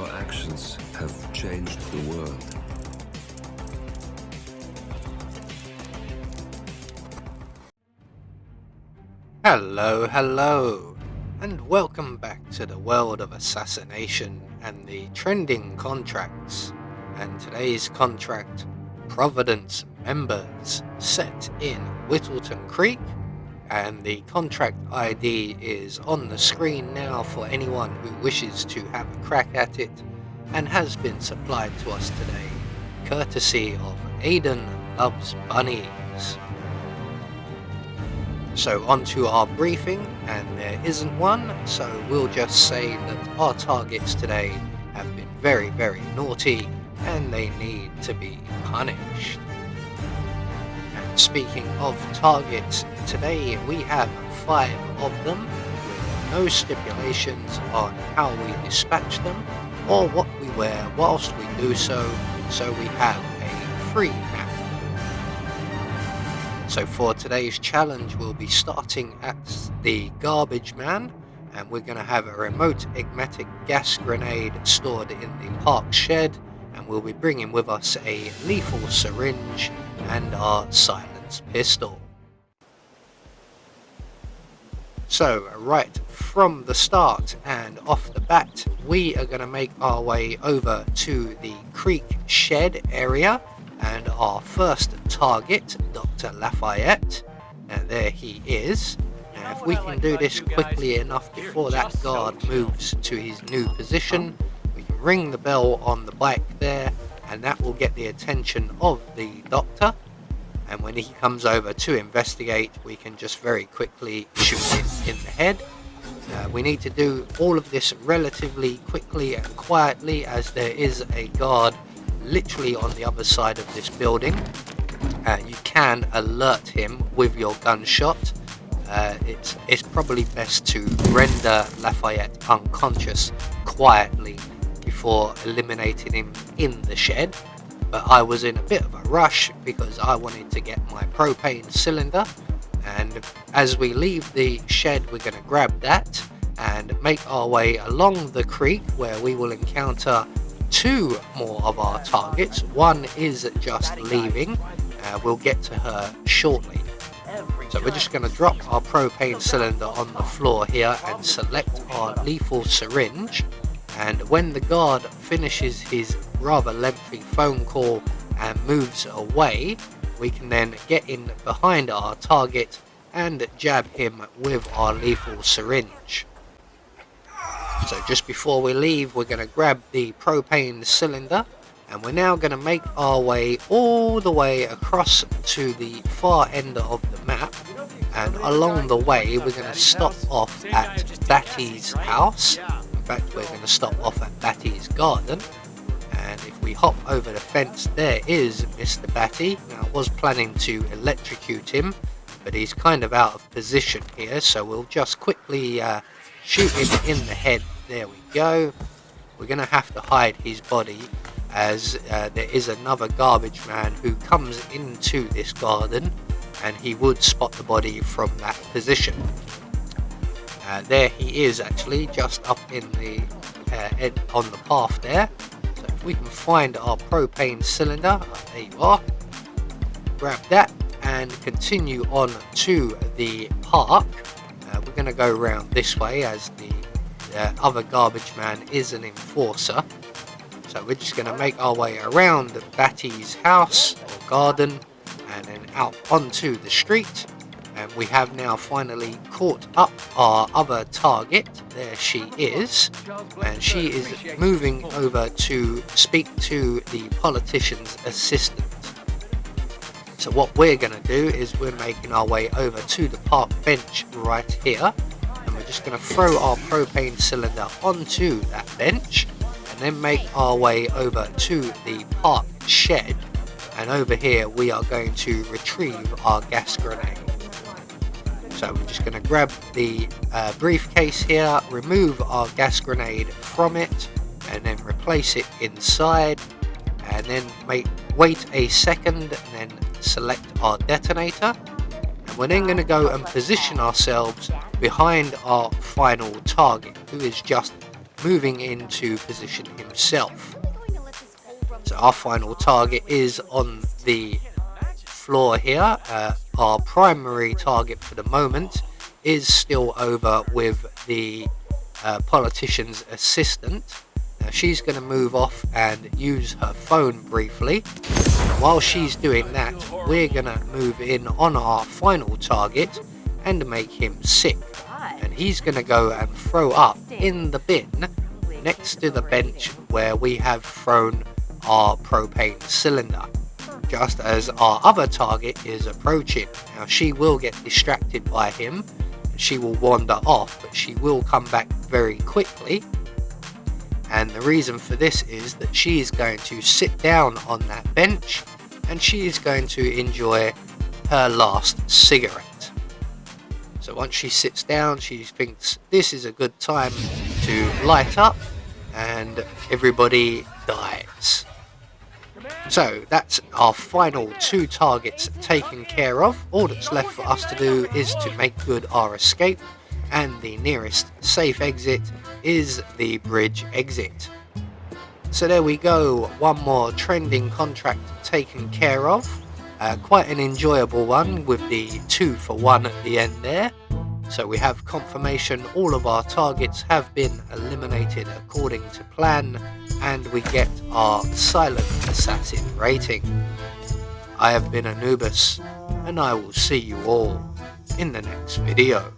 Your actions have changed the world. Hello, and welcome back to the world of assassination and the trending contracts. And today's contract, Providence Members, set in Whittleton Creek, and the contract ID is on the screen now for anyone who wishes to have a crack at it, and has been supplied to us today, courtesy of Aiden Loves Bunnies. So on to our briefing, and there isn't one, so we'll just say that our targets today have been very, very naughty, and they need to be punished. And speaking of targets, today we have 5 of them, with no stipulations on how we dispatch them, or what we wear whilst we do so we have a free map. So for today's challenge, we'll be starting at the garbage man, and we're going to have a remote ignitic gas grenade stored in the park shed, and we'll be bringing with us a lethal syringe and our silenced pistol. So right from the start and off the bat, we are going to make our way over to the creek shed area, and our first target, Dr. Lafayette, and there he is. Now if we can do this quickly enough before that guard moves to his new position, we can ring the bell on the bike there, and that will get the attention of the doctor, and when he comes over to investigate, we can just very quickly shoot him in the head. We need to do all of this relatively quickly and quietly, as there is a guard literally on the other side of this building. You can alert him with your gunshot. It's probably best to render Lafayette unconscious quietly before eliminating him in the shed, but I was in a bit of a rush because I wanted to get my propane cylinder, and as we leave the shed we're going to grab that and make our way along the creek, where we will encounter 2 more of our targets. One is just leaving, we'll get to her shortly. So we're just going to drop our propane cylinder on the floor here and select our lethal syringe, and when the guard finishes his rather lengthy phone call and moves away, we can then get in behind our target and jab him with our lethal syringe. So just before we leave, we're going to grab the propane cylinder, and we're now going to make our way all the way across to the far end of the map, and along the way we're going to stop off at Batty's house. In fact, we're going to stop off at Batty's garden, and if we hop over the fence, there is Mr. Batty. Now I was planning to electrocute him, but he's kind of out of position here, so we'll just quickly shoot him in the head. There we go. We're going to have to hide his body, as there is another garbage man who comes into this garden, and he would spot the body from that position. There he is, actually just up in the on the path there. So if we can find our propane cylinder, there you are, grab that and continue on to the park. We're going to go around this way, as the other garbage man is an enforcer. So we're just going to make our way around Batty's house or garden, and then out onto the street, and we have now finally caught up our other target. There she is, and she is moving over to speak to the politician's assistant. So what we're going to do is we're making our way over to the park bench right here, and we're just going to throw our propane cylinder onto that bench, and then make our way over to the park shed, and over here we are going to retrieve our gas grenade. So we're just going to grab the briefcase here, remove our gas grenade from it, and then replace it inside, and then wait a second and then select our detonator, and we're then going to go and position ourselves behind our final target, who is just moving into position himself. So our final target is on the floor here. Our primary target for the moment is still over with the politician's assistant. Now she's going to move off and use her phone briefly. While she's doing that, we're going to move in on our final target and make him sick. And he's going to go and throw up in the bin next to the bench where we have thrown our propane cylinder, just as our other target is approaching. Now she will get distracted by him, and she will wander off, but she will come back very quickly. And the reason for this is that she is going to sit down on that bench and she is going to enjoy her last cigarette. So once she sits down, she thinks this is a good time to light up, and everybody dies. So that's our final 2 targets taken care of. All that's left for us to do is to make good our escape, and the nearest safe exit is the bridge exit. So there we go, one more trending contract taken care of. Quite an enjoyable one with the 2 for 1 at the end there. So we have confirmation all of our targets have been eliminated according to plan, and we get our Silent Assassin rating. I have been Anubis, and I will see you all in the next video.